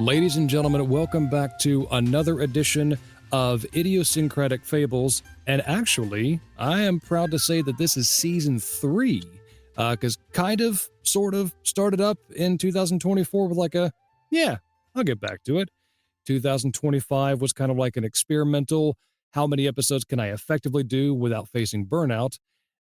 Ladies and gentlemen, welcome back to another edition of Idiosyncratic Fables. And actually, I am proud to say that this is season 3, because sort of, started up in 2024 with I'll get back to it. 2025 was kind of like an experimental, how many episodes can I effectively do without facing burnout?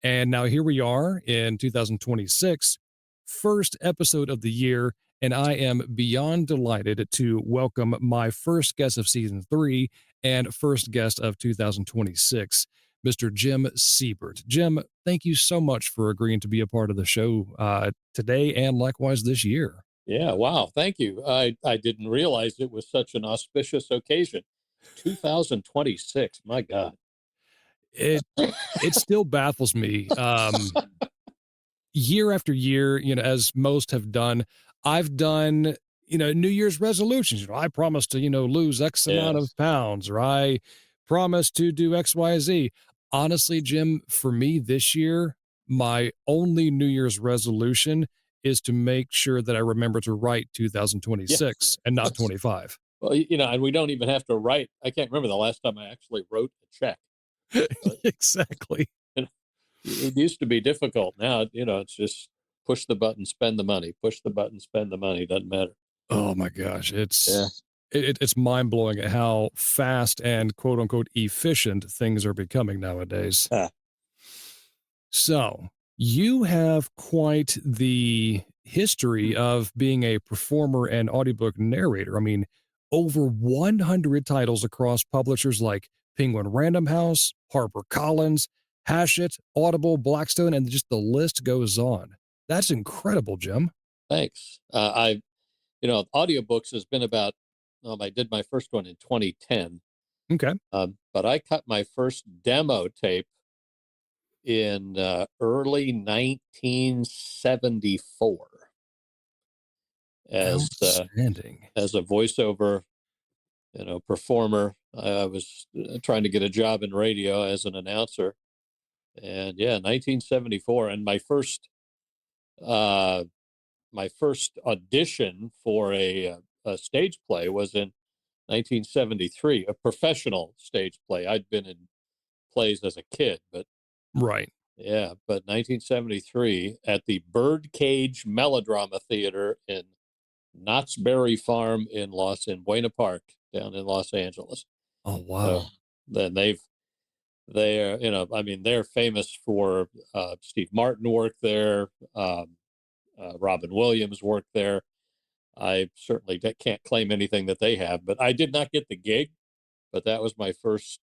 And now here we are in 2026, first episode of the year, and I am beyond delighted to welcome my first guest of season 3 and first guest of 2026, Mr. Jim Seybert. Jim, thank you so much for agreeing to be a part of the show today and likewise this year. Yeah, wow, thank you. I didn't realize it was such an auspicious occasion. 2026, my God. It still baffles me. Year after year, as most have done, I've done, New Year's resolutions. I promise to, lose X amount of pounds, or I promise to do X, Y, Z. Honestly, Jim, for me this year, my only New Year's resolution is to make sure that I remember to write 2026 and not 25. Well, and we don't even have to write. I can't remember the last time I actually wrote a check. Exactly. It used to be difficult. Now, it's just push the button, spend the money, push the button, spend the money. Doesn't matter. Oh my gosh. It's mind blowing at how fast and quote unquote efficient things are becoming nowadays. So you have quite the history of being a performer and audiobook narrator. I mean, over 100 titles across publishers like Penguin Random House, HarperCollins, Hachette, Audible, Blackstone, and just the list goes on. That's incredible, Jim. Thanks. Audiobooks has been about, I did my first one in 2010. Okay. But I cut my first demo tape in early 1974 as a voiceover, performer. I was trying to get a job in radio as an announcer. And 1974, and my first audition for a stage play was in 1973, a professional stage play. I'd been in plays as a kid, but right. Yeah, but 1973 at the Birdcage Melodrama Theater in Knott's Berry Farm in Buena Park down in Los Angeles. Oh wow! So then they're famous for Steve Martin worked there, Robin Williams worked there. I certainly can't claim anything that they have, but I did not get the gig. But that was my first,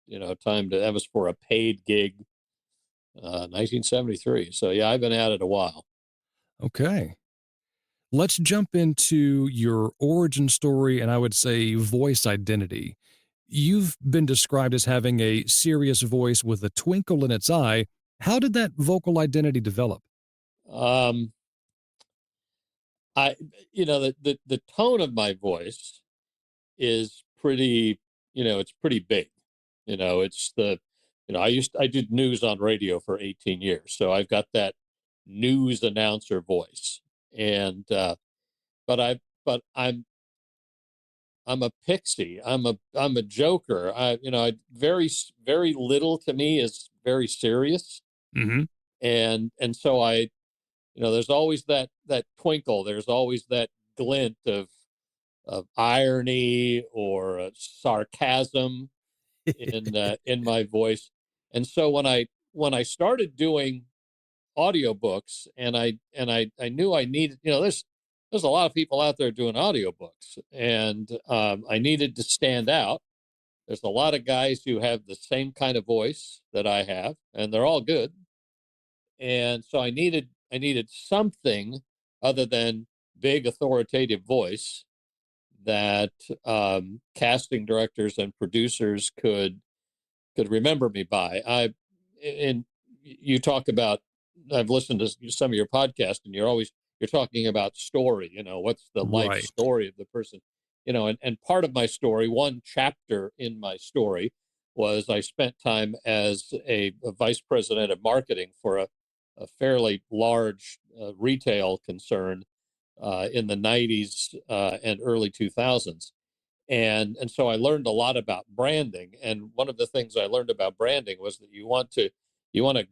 time that was for a paid gig, 1973. So yeah, I've been at it a while. Okay. Let's jump into your origin story and I would say voice identity. You've been described as having a serious voice with a twinkle in its eye. How did that vocal identity develop? The tone of my voice is pretty, it's pretty big. I did news on radio for 18 years, so I've got that news announcer voice. And but I'm a pixie. I'm a joker. Very very little to me is very serious. Mm-hmm. And so there's always that twinkle. There's always that glint of irony or sarcasm in my voice. And so when I started doing audiobooks and I knew I needed, there's a lot of people out there doing audiobooks, and I needed to stand out. There's a lot of guys who have the same kind of voice that I have, and they're all good. And so I needed something other than big authoritative voice that casting directors and producers could remember me by. You talk about, I've listened to some of your podcasts, and you're talking about story. What's the life story of the person? And part of my story, one chapter in my story, was I spent time as a vice president of marketing for a fairly large retail concern in the 90s and early 2000s. And so I learned a lot about branding. And one of the things I learned about branding was that you want to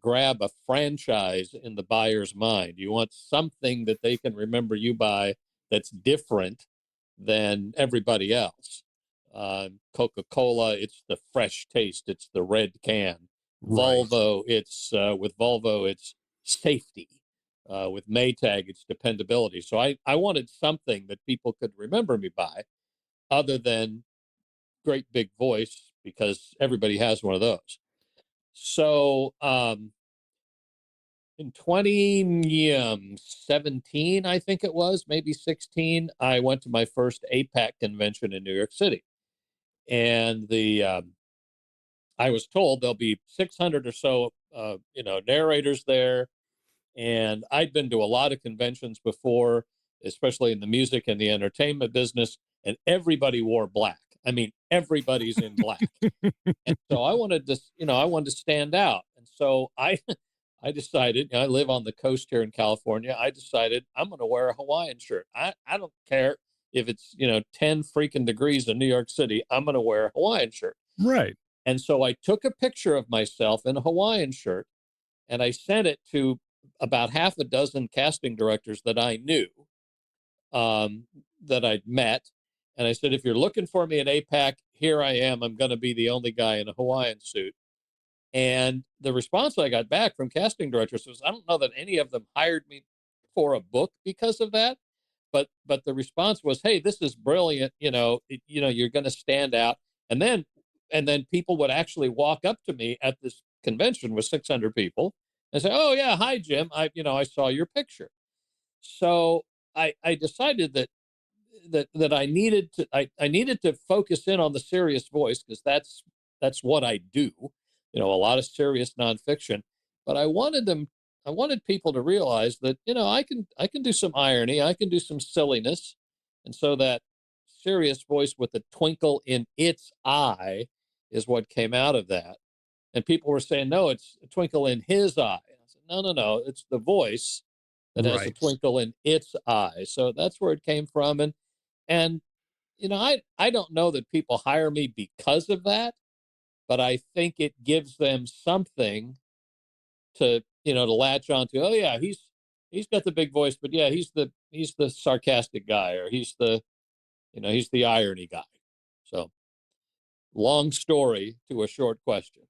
grab a franchise in the buyer's mind. You want something that they can remember you by that's different than everybody else. Coca-Cola, it's the fresh taste, it's the red can. Right. Volvo, it's with Volvo, it's safety. With Maytag, it's dependability. So I wanted something that people could remember me by, other than great big voice, because everybody has one of those. So in 2017, I think it was, maybe 16, I went to my first APAC convention in New York City. And I was told there'll be 600 or so, narrators there. And I'd been to a lot of conventions before, especially in the music and the entertainment business, and everybody wore black. I mean, everybody's in black. And so I wanted to stand out. And so I decided, I live on the coast here in California. I decided I'm going to wear a Hawaiian shirt. I don't care if it's, 10 freaking degrees in New York City. I'm going to wear a Hawaiian shirt. Right. And so I took a picture of myself in a Hawaiian shirt, and I sent it to about half a dozen casting directors that I knew, that I'd met. And I said, if you're looking for me at APAC, here I am. I'm going to be the only guy in a Hawaiian suit. And the response I got back from casting directors was, I don't know that any of them hired me for a book because of that, but the response was, hey, this is brilliant. You're going to stand out. And then people would actually walk up to me at this convention with 600 people and say, oh yeah, hi Jim, I saw your picture. So I decided that I needed to focus in on the serious voice, because that's what I do, a lot of serious nonfiction. But I wanted people to realize that, I can do some irony, I can do some silliness. And so that serious voice with the twinkle in its eye is what came out of that. And people were saying, no, it's a twinkle in his eye. I said, no, it's the voice that has a Right. twinkle in its eye. So that's where it came from. And I don't know that people hire me because of that, but I think it gives them something to latch onto. Oh yeah, he's got the big voice, but yeah, he's the sarcastic guy, or he's the irony guy. So, long story to a short question.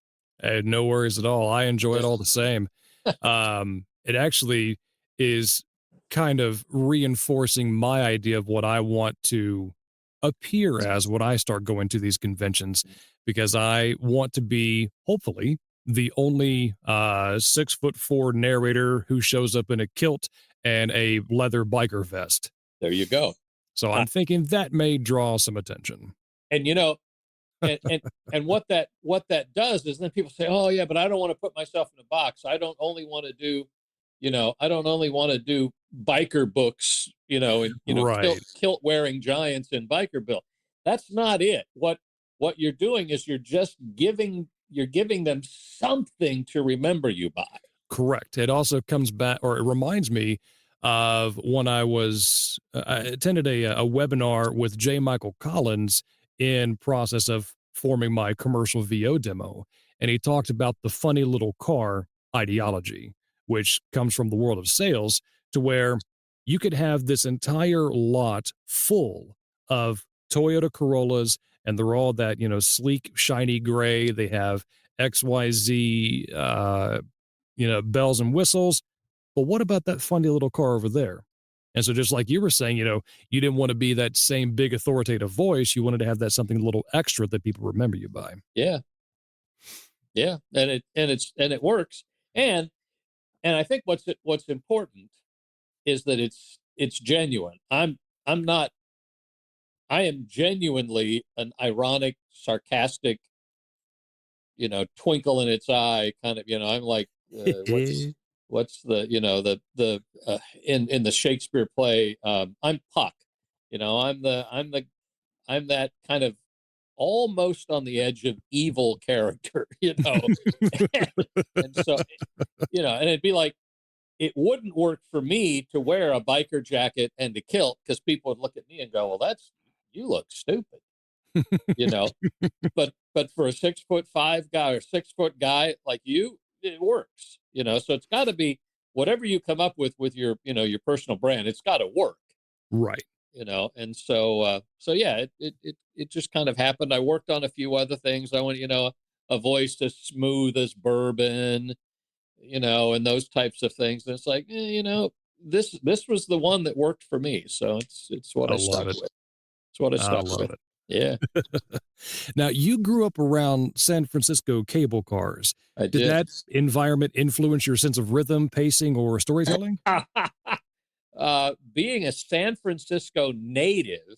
No worries at all. I enjoy it all the Just same. It actually is kind of reinforcing my idea of what I want to appear as when I start going to these conventions, because I want to be, hopefully, the only 6'4" narrator who shows up in a kilt and a leather biker vest. there you go. So I'm thinking that may draw some attention. And and what that does is then people say, oh yeah, but I don't want to put myself in a box. I don't only want to do biker books, and Right. kilt wearing giants in biker bill. That's not it. What you're doing is you're giving them something to remember you by. Correct. It also comes back, or it reminds me of when I attended a webinar with J. Michael Collins in process of forming my commercial VO demo. And he talked about the funny little car ideology, which comes from the world of sales, to where you could have this entire lot full of Toyota Corollas, and they're all that, sleek, shiny gray. They have XYZ, bells and whistles. But what about that funny little car over there? And so just like you were saying, you didn't want to be that same big authoritative voice. You wanted to have that something a little extra that people remember you by. Yeah. Yeah. And it works. And I think what's important is that it's genuine. I am genuinely an ironic, sarcastic, twinkle in its eye kind of, I'm like, what's the in the Shakespeare play, I'm Puck, I'm that kind of almost on the edge of evil character, and so, and it'd be like, it wouldn't work for me to wear a biker jacket and a kilt, because people would look at me and go, well, you look stupid, you know. But for a 6'5" guy or 6 foot guy like you, it works, you know. So it's got to be whatever you come up with your, you know, your personal brand. It's got to work, Right. you know. And so yeah, it just kind of happened. I worked on a few other things. I want, you know, a voice as smooth as bourbon, you know, and those types of things. And it's like, you know, this was the one that worked for me. So it's what I I love stuck it. with. It's what I I stuck love with. it. Yeah, Now, you grew up around San Francisco cable cars. I Did did. that environment influence your sense of rhythm, pacing, or storytelling? Being a San Francisco native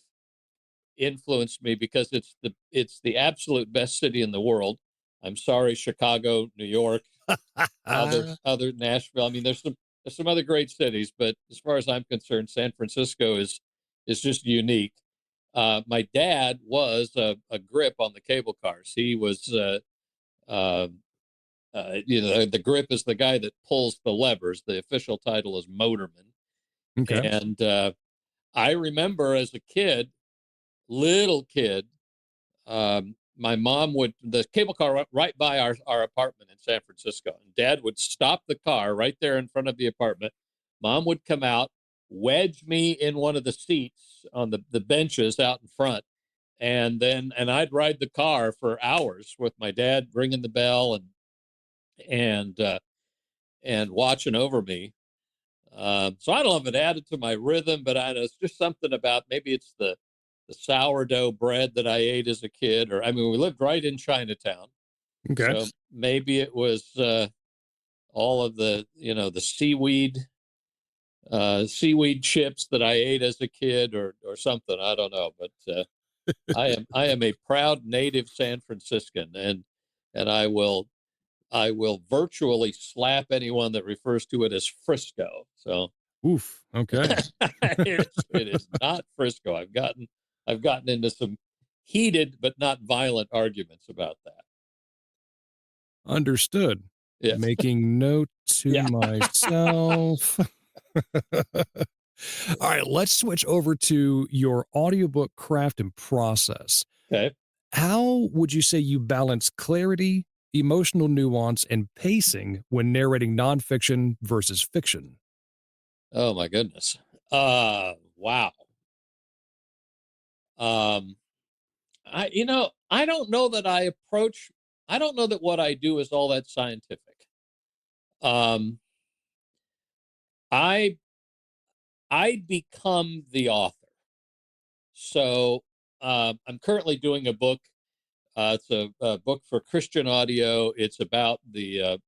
influenced me, because it's the absolute best city in the world. I'm sorry, Chicago, New York, other Nashville. I mean, there's some other great cities, but as far as I'm concerned, San Francisco is just unique. My dad was a grip on the cable cars. He was, uh, you know, the grip is the guy that pulls the levers. The official title is motorman. Okay. And I remember as a kid, little kid, my mom would, the cable car right by our apartment in San Francisco, and Dad would stop the car right there in front of the apartment. Mom would come out, wedge me in one of the seats on the benches out in front, and I'd ride the car for hours with my dad ringing the bell and uh, and watching over me. So I don't know if it added to my rhythm, but I know it's just something about, maybe it's the sourdough bread that I ate as a kid, or I mean, we lived right in Chinatown, Okay. so maybe it was all of the, you know, the seaweed chips that I ate as a kid, or something. I don't know, but I am a proud native San Franciscan, and I will virtually slap anyone that refers to it as Frisco. So Oof. Okay. it is not Frisco. I've gotten into some heated but not violent arguments about that. Understood. Yeah. Making note to Yeah. myself. All right, let's switch over to your audiobook craft and process. Okay. How would you say you balance clarity, emotional nuance, and pacing when narrating nonfiction versus fiction? Oh my goodness. Wow. Um, I don't know that I don't know that what I do is all that scientific. Um, I I become the author. So I'm currently doing a book. It's a book for Christian audio. It's about the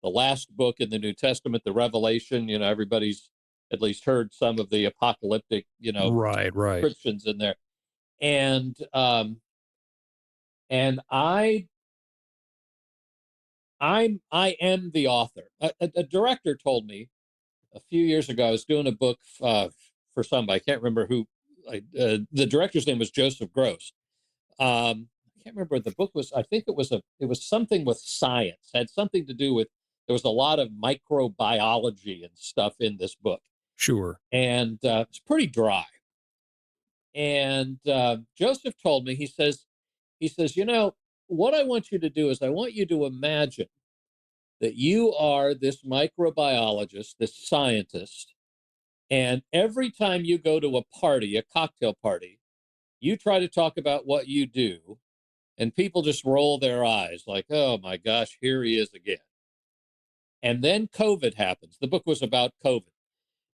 last book in the New Testament, the Revelation. You know, everybody's at least heard some of the apocalyptic, you know, Right, right. descriptions in there. And and I am the author. A director told me a few years ago. I was doing a book for somebody. I can't remember who. The director's name was Joseph Gross. I can't remember what the book was. I think it was something with science. Had something to do with, there was a lot of microbiology and stuff in this book, Sure. and it's pretty dry. And Joseph told me, he says, you know, what I want you to do is I want you to imagine that you are this microbiologist, this scientist, and every time you go to a party, a cocktail party, you try to talk about what you do, and people just roll their eyes like, oh my gosh, here he is again. And then COVID happens. The book was about COVID.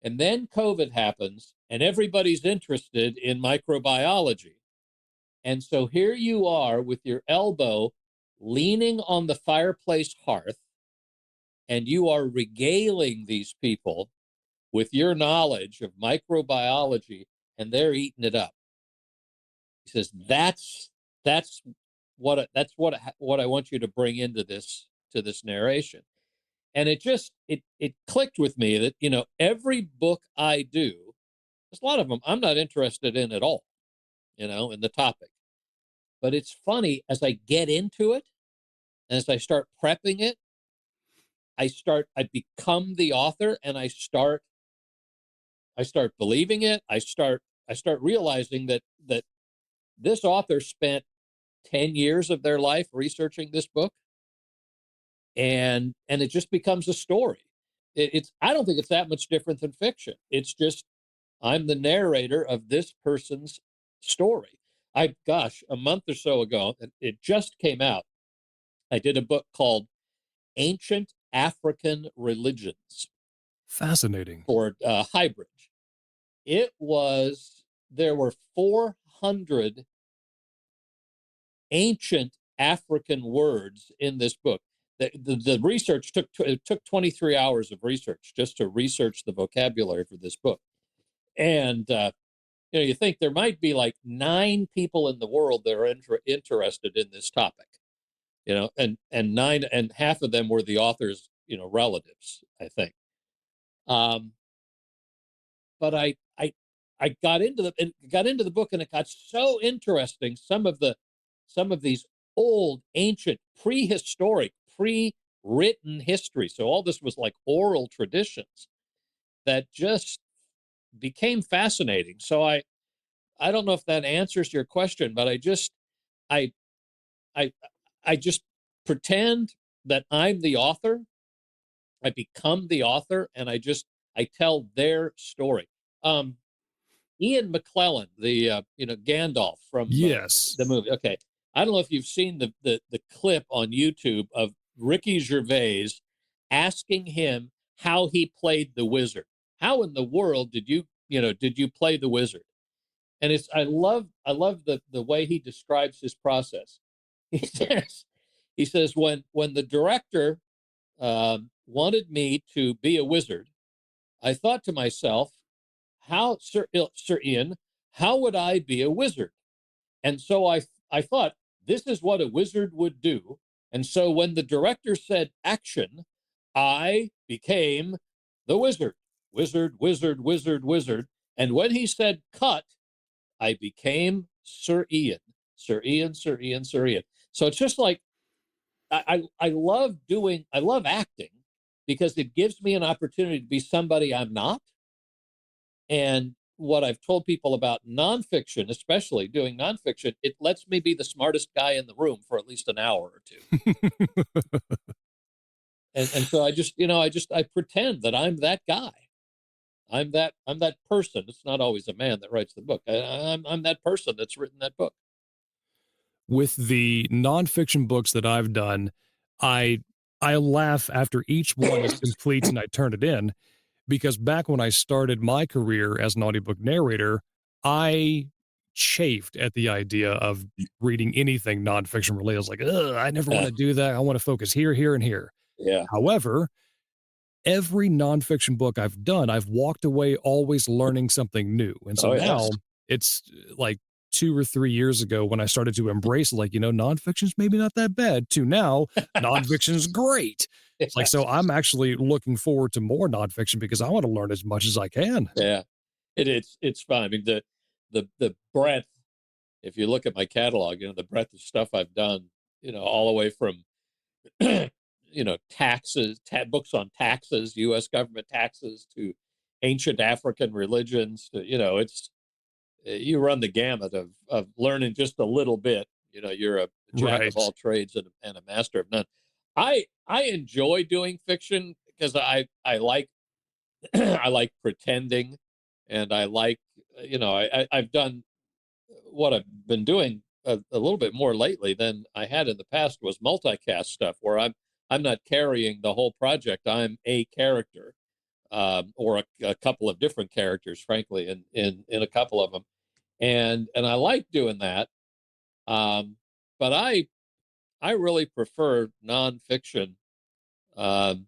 And then COVID happens, and everybody's interested in microbiology. And so here you are with your elbow leaning on the fireplace hearth, and you are regaling these people with your knowledge of microbiology, and they're eating it up. He says, that's what I want you to bring into this narration. And it clicked with me that, you know, every book I do, there's a lot of them I'm not interested in at all, you know, in the topic. But it's funny, as I get into it, and as I start prepping it, I become the author, and I start believing it. I start realizing that this author spent 10 years of their life researching this book, and it just becomes a story. It's I don't think it's that much different than fiction. It's just I'm the narrator of this person's story. A month or so ago, it just came out. I did a book called Ancient African Religions Fascinating. for Hybrid. There were 400 ancient African words in this book. The research took 23 hours of research just to research the vocabulary for this book. And you think there might be like 9 people in the world that are interested in this topic, and half of them were the author's, relatives, I think. But I got into the book, and it got so interesting. Some of these old, ancient, prehistoric, pre-written history. So all this was like oral traditions that just became fascinating. So I don't know if that answers your question, but I I I just pretend that I'm the author. I become the author, and I tell their story. Ian McClellan, the Gandalf from Yes. the movie. Okay, I don't know if you've seen the clip on YouTube of Ricky Gervais asking him how he played the wizard. How in the world did you play the wizard? And I love the way he describes his process. He says when the director wanted me to be a wizard, I thought to myself, how, Sir Ian, how would I be a wizard? And so I thought, this is what a wizard would do. And so when the director said action, I became the wizard. Wizard, wizard, wizard, wizard. And when he said cut, I became Sir Ian. Sir Ian, Sir Ian, Sir Ian. So it's just like I love acting because it gives me an opportunity to be somebody I'm not. And what I've told people about nonfiction, especially doing nonfiction, it lets me be the smartest guy in the room for at least an hour or two. And so I pretend that I'm that guy. I'm that person. It's not always a man that writes the book. I'm that person that's written that book. With the nonfiction books that I've done, I I laugh after each one is complete and I turn it in because back when I started my career as an audiobook narrator, I chafed at the idea of reading anything nonfiction related. I was like, ugh, I never want Yeah, to do that. I want to focus here, here, and here. yeah. However, every nonfiction book I've done, I've walked away always learning something new. And so Oh now yes, it's like 2 or 3 years ago when I started to embrace, like, nonfiction's maybe not that bad, to now nonfiction's great. It's like, so I'm yes, actually looking forward to more nonfiction because I want to learn as much as I can. yeah. It's fun. I mean the breadth. If you look at my catalog, the breadth of stuff I've done, all the way from taxes, books on taxes, U.S. government taxes, to ancient African religions. It's you run the gamut of learning just a little bit. You're a jack of Right. all trades and a master of none. I enjoy doing fiction because I like I like pretending, and I like I've done what I've been doing a little bit more lately than I had in the past was multicast stuff where I'm not carrying the whole project. I'm a character, or a couple of different characters, frankly, in a couple of them, and I like doing that. Um, but I really prefer nonfiction. Um,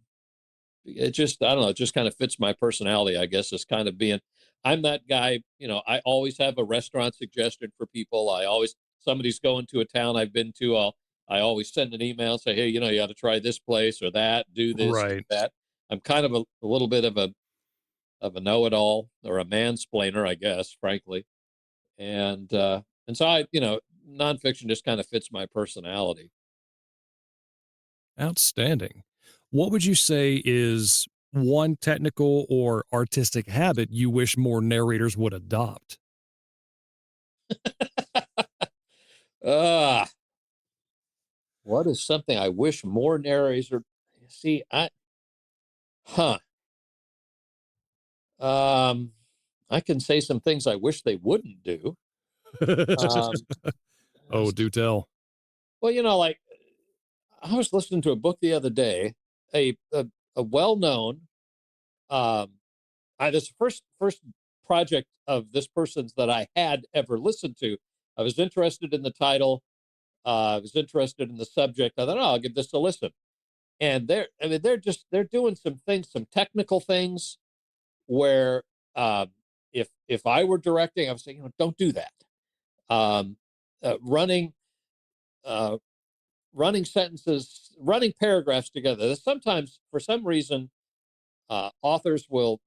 it just I don't know, it just kind of fits my personality, I guess, as kind of being I'm that guy. I always have a restaurant suggestion for people. I always Somebody's going to a town I've been to, I always send an email and say, hey, you got to try this place or that, do this, do Right. that. I'm kind of a little bit of a know-it-all, or a mansplainer, I guess, frankly. And so nonfiction just kind of fits my personality. Outstanding. What would you say is one technical or artistic habit you wish more narrators would adopt? Ah, what is something I wish more narrators are? See, huh. Um, I can say some things I wish they wouldn't do. Um, Oh, do tell. well, like I was listening to a book the other day, a well-known. Um, this is the first project of this person's that I had ever listened to. I was interested in the title. I was interested in the subject. I thought, oh, I'll give this a listen. And they're doing some things, some technical things where if I were directing, I would say, don't do that. Um, running uh, running sentences, running paragraphs together. Sometimes, for some reason, authors will,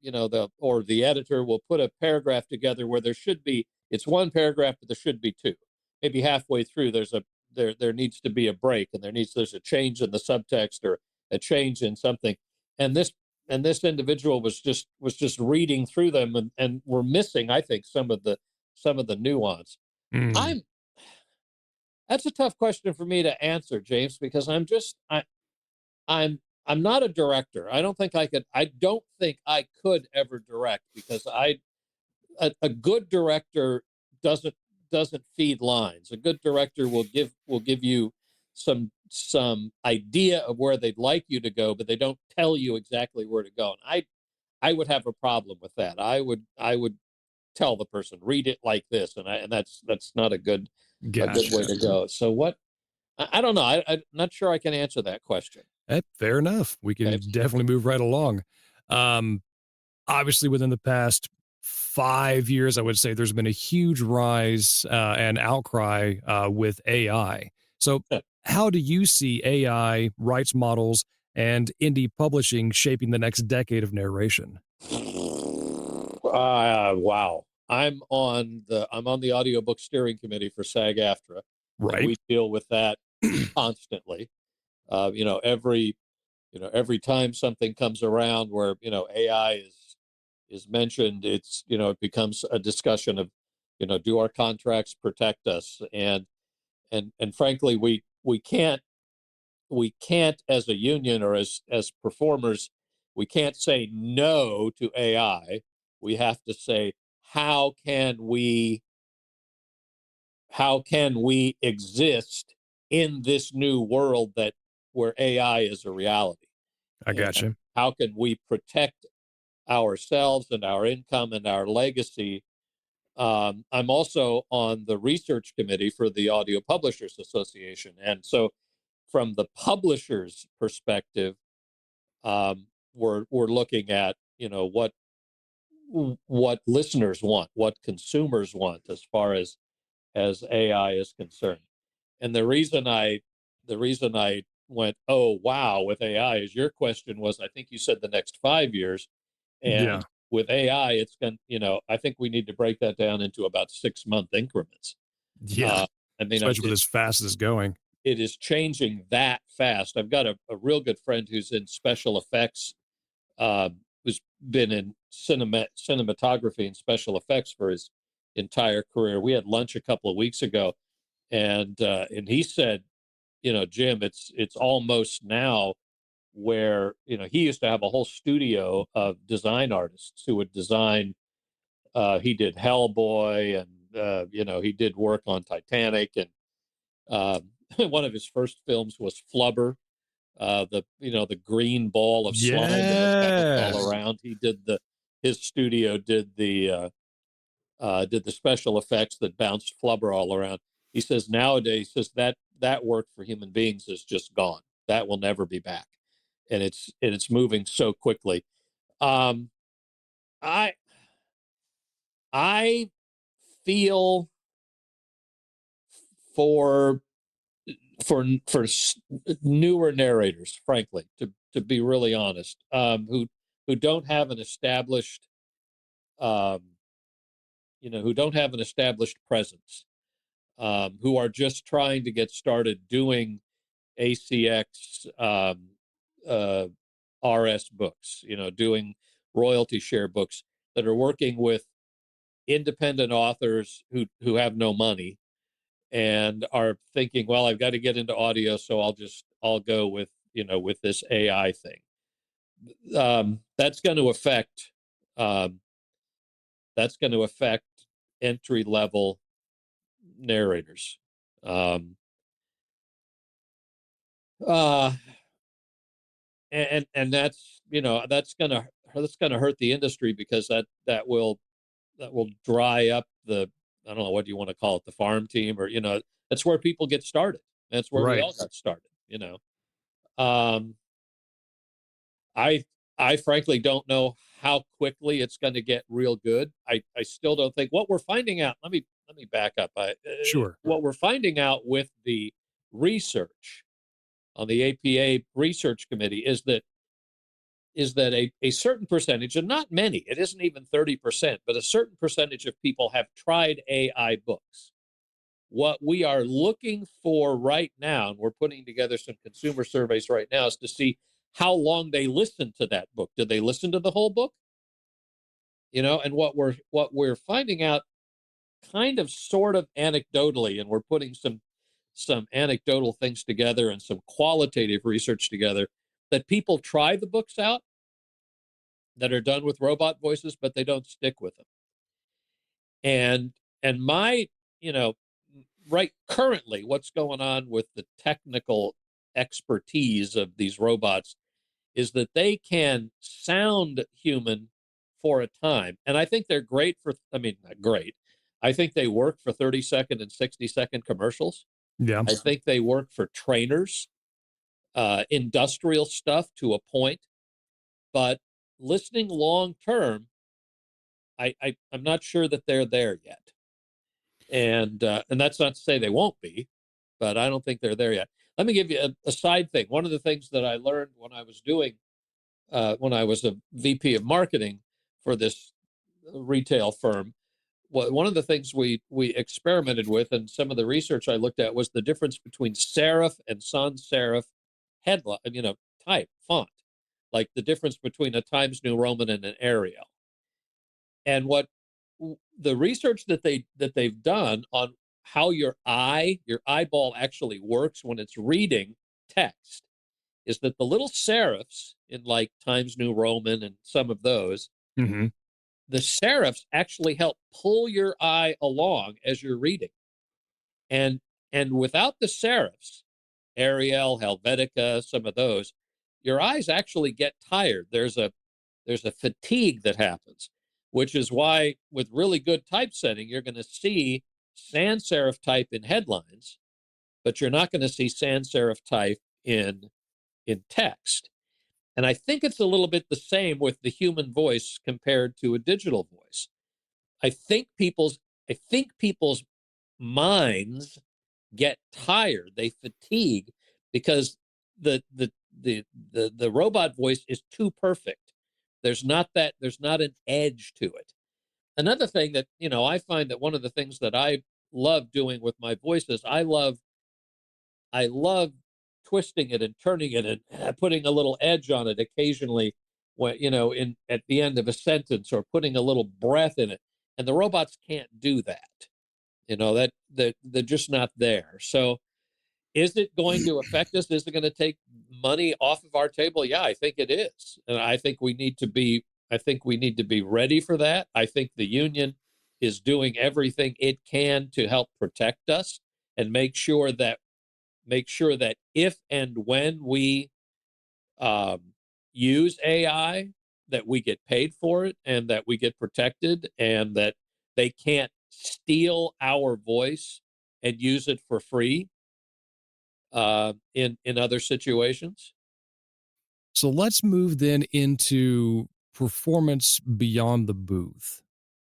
or the editor will put a paragraph together where it's one paragraph, but there should be two. Maybe halfway through, there needs to be a break, and there's a change in the subtext or a change in something, and this individual was just reading through them, and we're missing, I think, some of the nuance. Mm, I'm That's a tough question for me to answer, James, because I'm not a director. I don't think I could ever direct, because a good director doesn't doesn't feed lines. A good director will give you some idea of where they'd like you to go, but they don't tell you exactly where to go. And I would have a problem with that. I would tell the person, read it like this, and that's not a good way gotcha. to go. So what? I don't know. I'm not sure I can answer that question. Fair enough. We Okay. can definitely move right along. Um, Obviously, within the past 5 years, I would say there's been a huge rise and outcry with AI. So, how do you see AI, rights models, and indie publishing shaping the next decade of narration? Wow. I'm on the audiobook steering committee for SAG-AFTRA, and Right. we deal with that constantly. Every time something comes around where AI is mentioned, it becomes a discussion of, do our contracts protect us? And frankly, we can't, as a union or as performers, we can't say no to AI. We have to say, how can we how can we exist in this new world that where AI is a reality, I and got you. how can we protect ourselves and our income and our legacy? I'm also on the research committee for the Audio Publishers Association, and so from the publisher's perspective, we're looking at what listeners want, what consumers want, as far as AI is concerned. And the reason I went, oh wow, with AI, is your question was, I think you said the next 5 years, Yeah. and with AI, it's going, I think we need to break that down into about 6 month increments. Yeah. Uh, I mean, Especially with as fast as it's going. it is changing that fast. I've got a real good friend who's in special effects, who's been in cinematography and special effects for his entire career. We had lunch a couple of weeks ago, and he said, Jim, it's almost now where he used to have a whole studio of design artists who would design. He did Hellboy, and he did work on Titanic, and uh, one of his first films was Flubber, the green ball of slime that would bounce all Yes. around. His studio did the special effects that bounced Flubber all around. He says nowadays, that work for human beings is just gone. That will never be back, and it's moving so quickly. Um, I I feel for newer narrators, frankly, to be really honest, who don't have an established um, who don't have an established presence, who are just trying to get started doing ACX, RS books, doing royalty share books that are working with independent authors who have no money and are thinking, well, I've got to get into audio, so I'll go with with this AI thing. That's going to affect um, entry level narrators. Um, uh, and that's gonna hurt the industry because that will dry up the, I don't know, what do you want to call it, the farm team, or that's where people get started. That's where we Right. all got started. Um, I I frankly don't know how quickly it's going to get real good. I still don't think what we're finding out. Let me back up. Sure. What we're finding out with the research on the APA research committee is that a certain percentage, and not many, it isn't even 30%, but a certain percentage of people have tried AI books. What we are looking for right now, and we're putting together some consumer surveys right now, is to see how long they listen to that book. Did they listen to the whole book? And what we're finding out kind of sort of anecdotally, and we're putting some anecdotal things together and some qualitative research together, that people try the books out that are done with robot voices, but they don't stick with them. And my, you know, right currently, what's going on with the technical expertise of these robots is that they can sound human for a time. And I think they're great for, I mean, not great. I think they work for 30-second and 60-second commercials. Yeah. I think they work for trainers, industrial stuff to a point. But listening long term, I'm not sure that they're there yet. And that's not to say they won't be, but I don't think they're there yet. Let me give you a side thing. One of the things that I learned when I was when I was a VP of marketing for this retail firm, one of the things we experimented with, and some of the research I looked at, was the difference between serif and sans serif headline, type font, like the difference between a Times New Roman and an Arial. And what the research that they've done on how your eyeball actually works when it's reading text is that the little serifs in like Times New Roman and some of those, Mm-hmm. the serifs actually help pull your eye along as you're reading. And without the serifs, Arial, Helvetica, some of those, your eyes actually get tired. There's a fatigue that happens, which is why with really good typesetting, you're going to see sans serif type in headlines, but you're not going to see sans serif type in text. And I think it's a little bit the same with the human voice compared to a digital voice. I think people's minds get tired, they fatigue, because the robot voice is too perfect. There's not an edge to it. Another thing that, I find that one of the things that I love doing with my voice is I love twisting it and turning it and putting a little edge on it occasionally, when in at the end of a sentence, or putting a little breath in it. And the robots can't do that. That they're just not there. So is it going to affect us? Is it going to take money off of our table? Yeah, I think it is. And I think we need to be ready for that. I think the union is doing everything it can to help protect us and make sure that if and when we use AI, that we get paid for it and that we get protected, and that they can't steal our voice and use it for free in other situations. So let's move then into performance beyond the booth.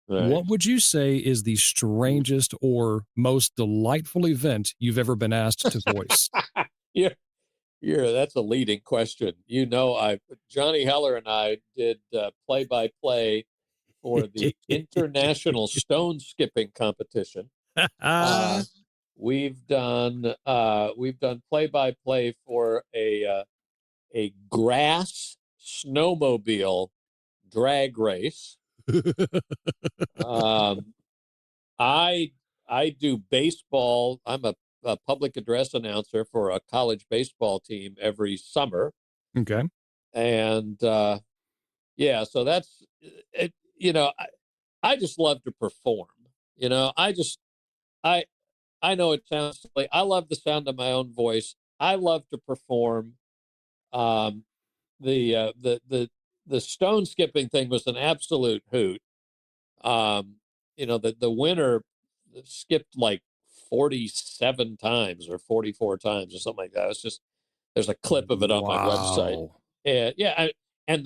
Right. What would you say is the strangest or most delightful event you've ever been asked to voice? Yeah, yeah, that's a leading question. I Johnny Heller and I did play-by-play for the international stone skipping competition. Uh, we've done play by play for a grass snowmobile drag race. Um, I I do baseball. I'm a public address announcer for a college baseball team every summer, Okay. and yeah, so that's it. I just love to perform. I I know it sounds silly. I love the sound of my own voice. I love to perform. Um, the stone skipping thing was an absolute hoot. Um, the winner skipped like 47 times or 44 times or something like that. It's just there's a clip of it on my website. Wow. And and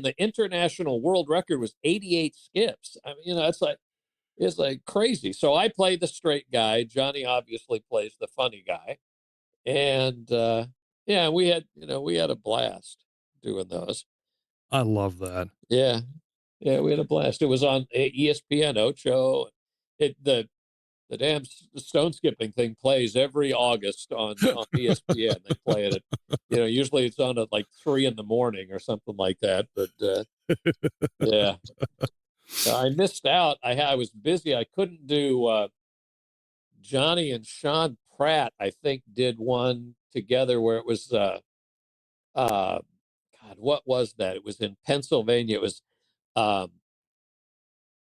the international world record was 88 skips. I mean, it's like crazy. So I play the straight guy. Johnny obviously plays the funny guy. And yeah, we had a blast doing those. I love that. Yeah. Yeah, we had a blast. It was on ESPN Ocho. The damn stone skipping thing plays every August on ESPN. They play it at, usually it's on at like 3 in the morning or something like that. But yeah, I missed out. I was busy. I couldn't do. Johnny and Sean Pratt, I think, did one together where it was. God, what was that? It was in Pennsylvania. It was. Um,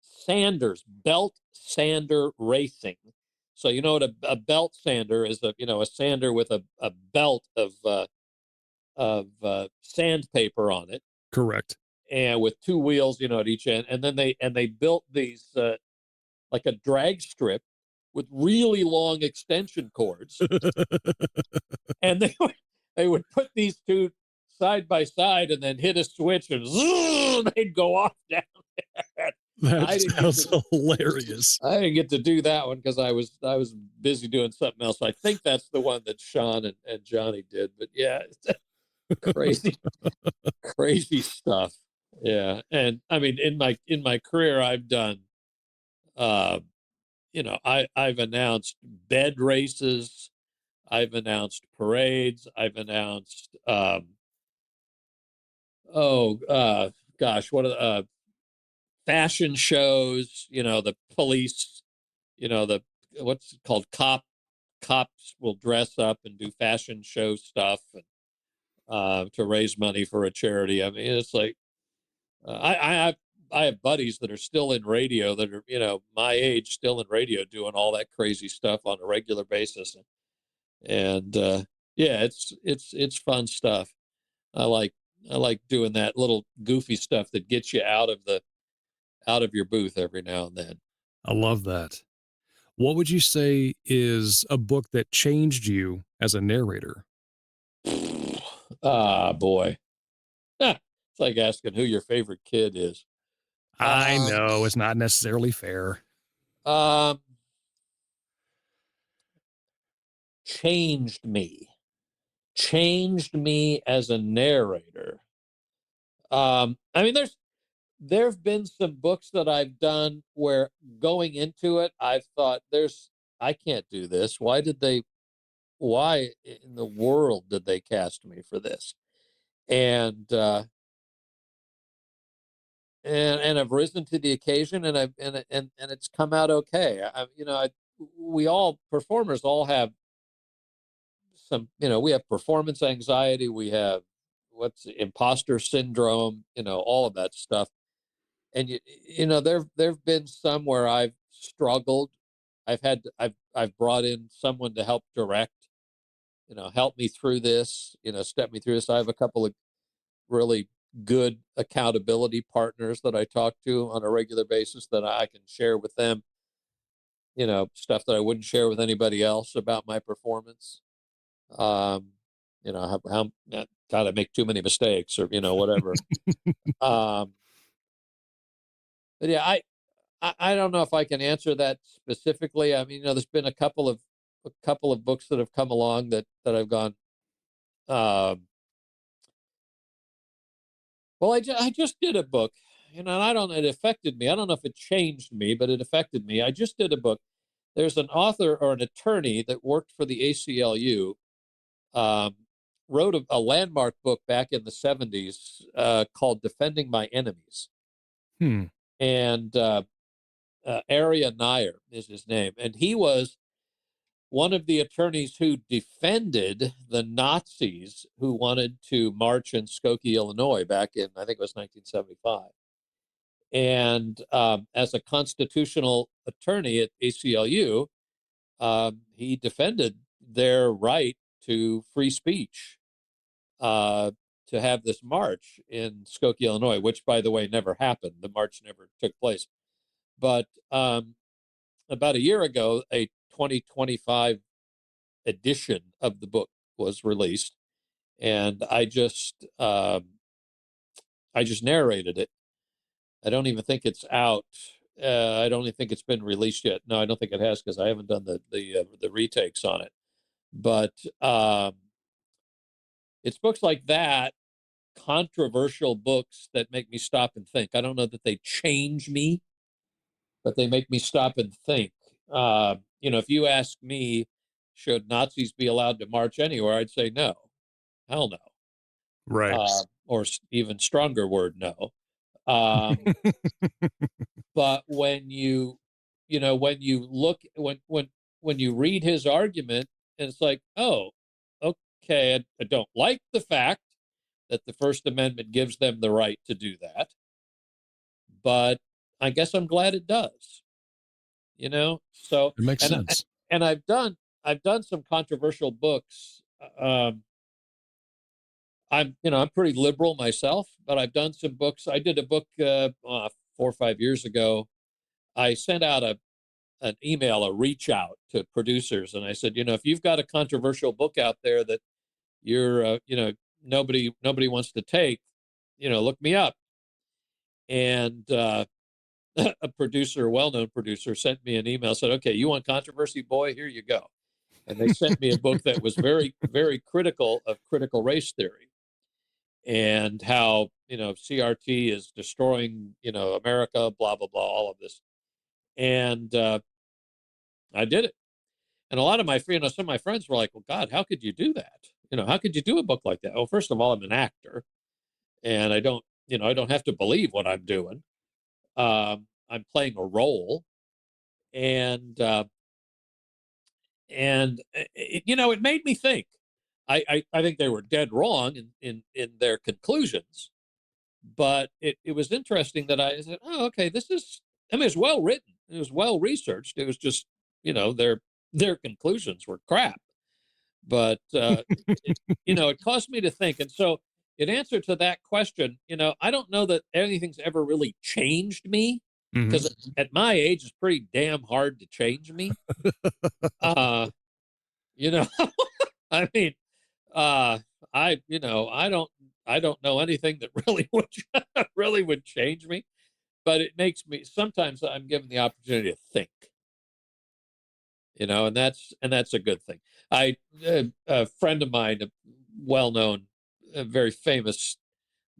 Sanders, belt sander racing. So you know what a belt sander is, a sander with a belt of sandpaper on it, Correct. and with two wheels, at each end. And then they built these like a drag strip with really long extension cords, and they would put these two side by side and then hit a switch and zoom, they'd go off down there. That sounds hilarious. I didn't get to do that one because I was busy doing something else. I think that's the one that Sean and Johnny did. But yeah, it's crazy, crazy stuff. Yeah, and I mean, in my career, I've done, I've announced bed races, I've announced parades, I've announced, gosh, what are fashion shows, the police, the what's it called, cops will dress up and do fashion show stuff and to raise money for a charity. I mean, it's like I have buddies that are still in radio that are my age, still in radio, doing all that crazy stuff on a regular basis, and yeah, it's fun stuff. I like doing that little goofy stuff that gets you out of your booth every now and then. I love that. What would you say is a book that changed you as a narrator? Ah, boy. It's like asking who your favorite kid is. I know it's not necessarily fair. Um, changed me. Changed me as a narrator. I mean, there have been some books that I've done where going into it, I've thought I can't do this. Why in the world did they cast me for this? And I've risen to the occasion, and it's come out okay. We all performers all have some, we have performance anxiety, we have what's imposter syndrome, all of that stuff. And there've been some where I've struggled. I've brought in someone to help direct, help me through this, step me through this. I have a couple of really good accountability partners that I talk to on a regular basis that I can share with them, stuff that I wouldn't share with anybody else about my performance. How God, I make too many mistakes or, whatever. But yeah, I don't know if I can answer that specifically. I mean, there's been a couple of books that have come along that I've gone, well, I just did a book, and I don't, it affected me. I don't know if it changed me, but it affected me. I just did a book. There's an author or an attorney that worked for the ACLU, wrote a landmark book back in the 70s called Defending My Enemies. Hmm. And Arya Nair is his name. And he was one of the attorneys who defended the Nazis who wanted to march in Skokie, Illinois back in, I think it was 1975. And as a constitutional attorney at ACLU, he defended their right to free speech, to have this march in Skokie, Illinois, which, by the way, never happened. The march never took place. But about a year ago, a 2025 edition of the book was released, and I just narrated it. I don't even think it's out. I don't even think it's been released yet. No, I don't think it has, because I haven't done the retakes on it. But it's books like that, controversial books, that make me stop and think. I don't know that they change me, but they make me stop and think. If you ask me, should Nazis be allowed to march anywhere, I'd say no. Hell no. Right. Or even stronger word, no. But when you read his argument, and it's like, oh, okay, I don't like the fact that the First Amendment gives them the right to do that, but I guess I'm glad it does. So It makes sense. And I've done some controversial books. I'm pretty liberal myself, but I've done some books. I did a book 4 or 5 years ago. I sent out an email, a reach out to producers, and I said, if you've got a controversial book out there that you're, nobody wants to take, look me up. And a producer, a well-known producer, sent me an email, said, okay, you want controversy, boy, here you go. And they sent me a book that was very, very critical of critical race theory, and how, CRT is destroying, America, blah, blah, blah, all of this. And I did it. And a lot of some of my friends were like, well, God, how could you do that? How could you do a book like that? Well, first of all, I'm an actor, and I don't have to believe what I'm doing. I'm playing a role. And it made me think. I think they were dead wrong in their conclusions, but it was interesting that I said, oh, okay, it's well written, it was well researched, it was just, their conclusions were crap, but it caused me to think. And so, in answer to that question, I don't know that anything's ever really changed me, because at my age, it's pretty damn hard to change me. I mean, I don't know anything that really would really would change me, but it makes me, sometimes I'm given the opportunity to think, and that's a good thing. A friend of mine, a well-known, a very famous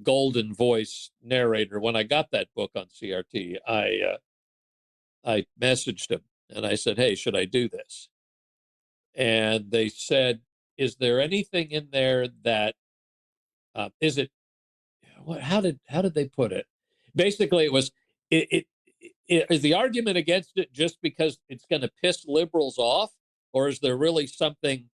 golden voice narrator, when I got that book on CRT, I messaged him and I said, hey, should I do this? And they said, is there anything in there that is it what how did they put it? Basically, it was is the argument against it just because it's going to piss liberals off, or is there really something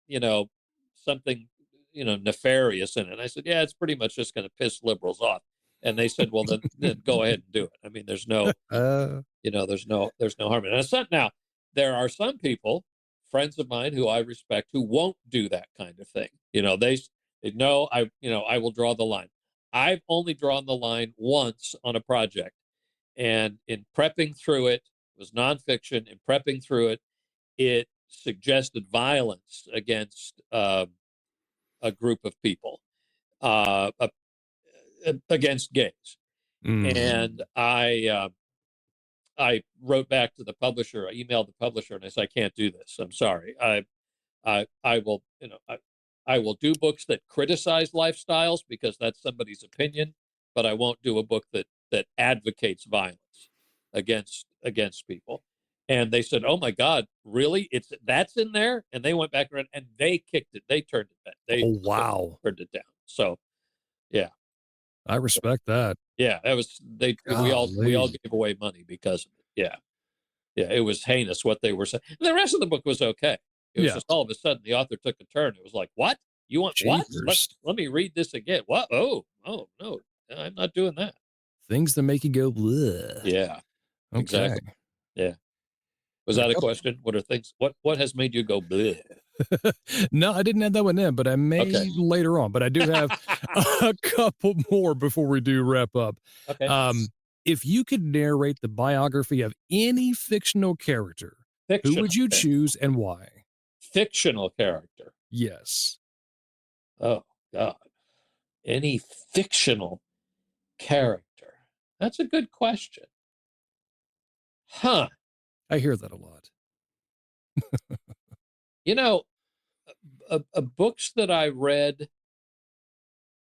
nefarious in it? And I said, yeah, it's pretty much just going to piss liberals off. And they said, well, then go ahead and do it. I mean, there's no there's no harm in it. Now, there are some people, friends of mine who I respect, who won't do that kind of thing. They know I will draw the line. I've only drawn the line once on a project, and in prepping through it, it was nonfiction. In prepping through it, it suggested violence against a group of people, against gays, and I wrote back to the publisher. I emailed the publisher and I said, I can't do this. I'm sorry. I will, I will do books that criticize lifestyles because that's somebody's opinion, but I won't do a book that advocates violence against people. And they said, "Oh my God, really? That's in there?" And they went back around and they kicked it. They turned it back. They Oh, wow. turned it down. So yeah, I respect that. yeah, that was we all Golly. gave away money because of it. Yeah, yeah, it was heinous what they were saying. The rest of the book was okay. It was Yeah. just all of a sudden the author took a turn. It was like, "What? You want what? Jeepers. Let me read this again. What? Oh no, I'm not doing that." Things that make you go, bleh. Yeah, Okay. exactly. Yeah. Was A that a couple. question? What are things? What has made you go bleh? No, I didn't have that one in, but I Okay. may later on. But I do have a couple more before we do wrap up. Okay. If you could narrate the biography of any fictional character, who would Fictional. you Okay. choose and why? Fictional character. Yes, Oh God. Any fictional character? That's a good question. Huh. I hear that a lot. You know, books that I read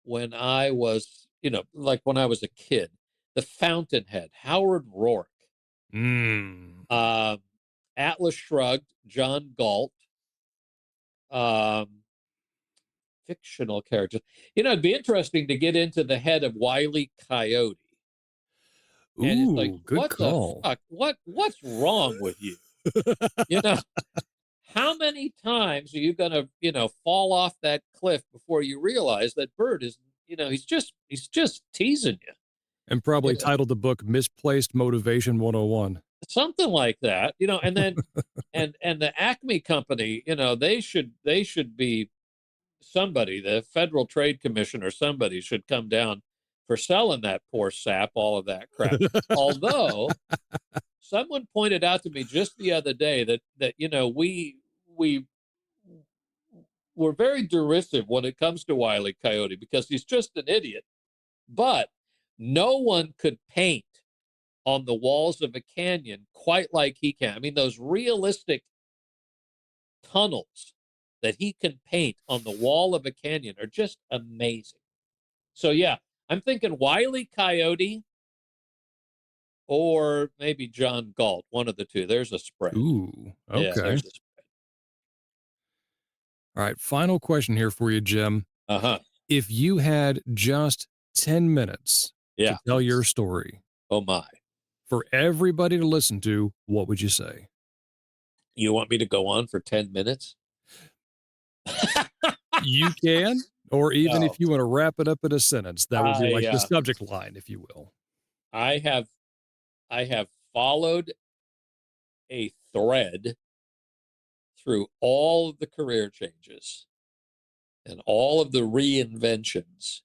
when I was, like when I was a kid, The Fountainhead, Howard Rourke, Mm. um, Atlas Shrugged, John Galt, um, fictional characters. It'd be interesting to get into the head of Wile E. Coyote. And it's like, Ooh, good what the call. fuck? What's wrong with you? You know, how many times are you gonna, fall off that cliff before you realize that bird is, he's just teasing you. And probably You know, titled the book Misplaced Motivation 101. something like that. And then and the Acme company, they should be somebody, the Federal Trade Commission or somebody should come down for selling that poor sap, all of that crap. Although someone pointed out to me just the other day that we were very derisive when it comes to Wile E. Coyote because he's just an idiot. But no one could paint on the walls of a canyon quite like he can. I mean, those realistic tunnels that he can paint on the wall of a canyon are just amazing. So yeah, I'm thinking Wile E. Coyote or maybe John Galt, one of the two. There's a spread. Ooh, Yeah, okay. there's a spread. All right, final question here for you, Jim. Uh-huh. If you had just 10 minutes to Yeah. tell your story Oh my. for everybody to listen to, what would you say? You want me to go on for 10 minutes? You can, or even No. if you want to wrap it up in a sentence, that would be like the I subject line, if you will. I have I have followed a thread through all of the career changes and all of the reinventions.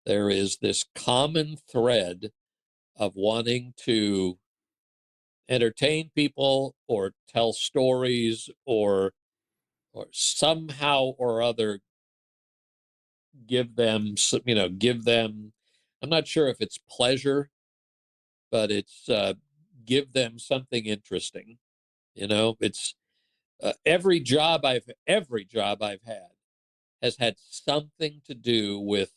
There is this common thread of wanting to entertain people or tell stories or somehow or other give them, I'm not sure if it's pleasure, but it's give them something interesting. It's every job I've had has had something to do with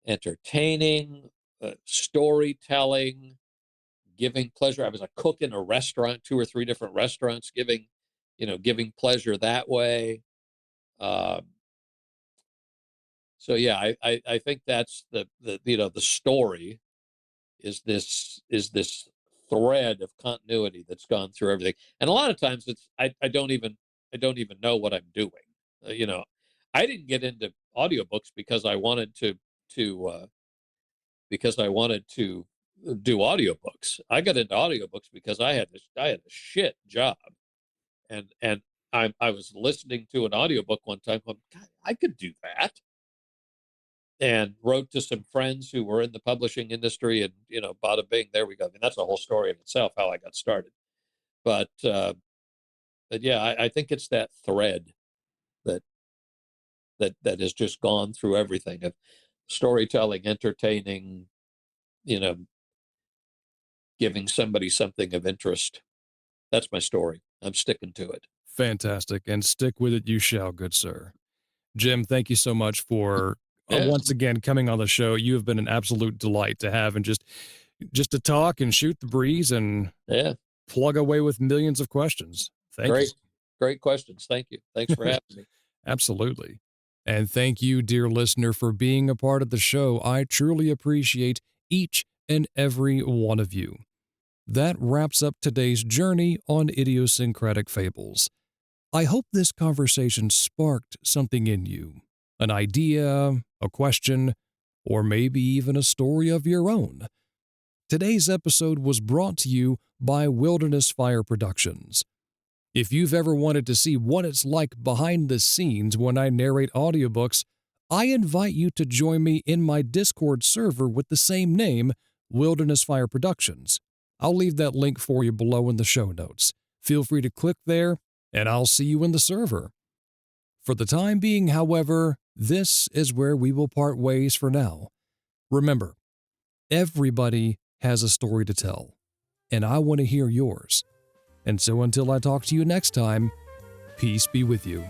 entertaining, storytelling, giving pleasure. I was a cook in a restaurant, two or three different restaurants, giving pleasure that way. Um, so yeah, I think that's the story is this thread of continuity that's gone through everything. And a lot of times I don't even know what I'm doing. I didn't get into audiobooks to because I wanted to do audiobooks. I got into audiobooks because I had a shit job, and I was listening to an audiobook one time. I'm, God, I could do that, and wrote to some friends who were in the publishing industry, and bada bing, there we go. I mean, that's a whole story in itself how I got started. But yeah, I think it's that thread that that has just gone through everything of storytelling, entertaining, you know, giving somebody something of interest. That's my story. I'm sticking to it. Fantastic. And stick with it, you shall, good sir. Jim, thank you so much for Yeah, once again coming on the show. You have been an absolute delight to have and just to talk and shoot the breeze and yeah. plug away with millions of questions. Thank you. Great questions. Thank you. Thanks for having me. Absolutely. And thank you, dear listener, for being a part of the show. I truly appreciate each and every one of you. That wraps up today's journey on idiosyncratic fables. I hope this conversation sparked something in you, an idea, a question, or maybe even a story of your own. Today's episode was brought to you by Wilderness Fire Productions. If you've ever wanted to see what it's like behind the scenes when I narrate audiobooks, I invite you to join me in my Discord server with the same name, Wilderness Fire Productions. I'll leave that link for you below in the show notes. Feel free to click there, and I'll see you in the server. For the time being, however, this is where we will part ways for now. Remember, everybody has a story to tell, and I want to hear yours. And so until I talk to you next time, peace be with you.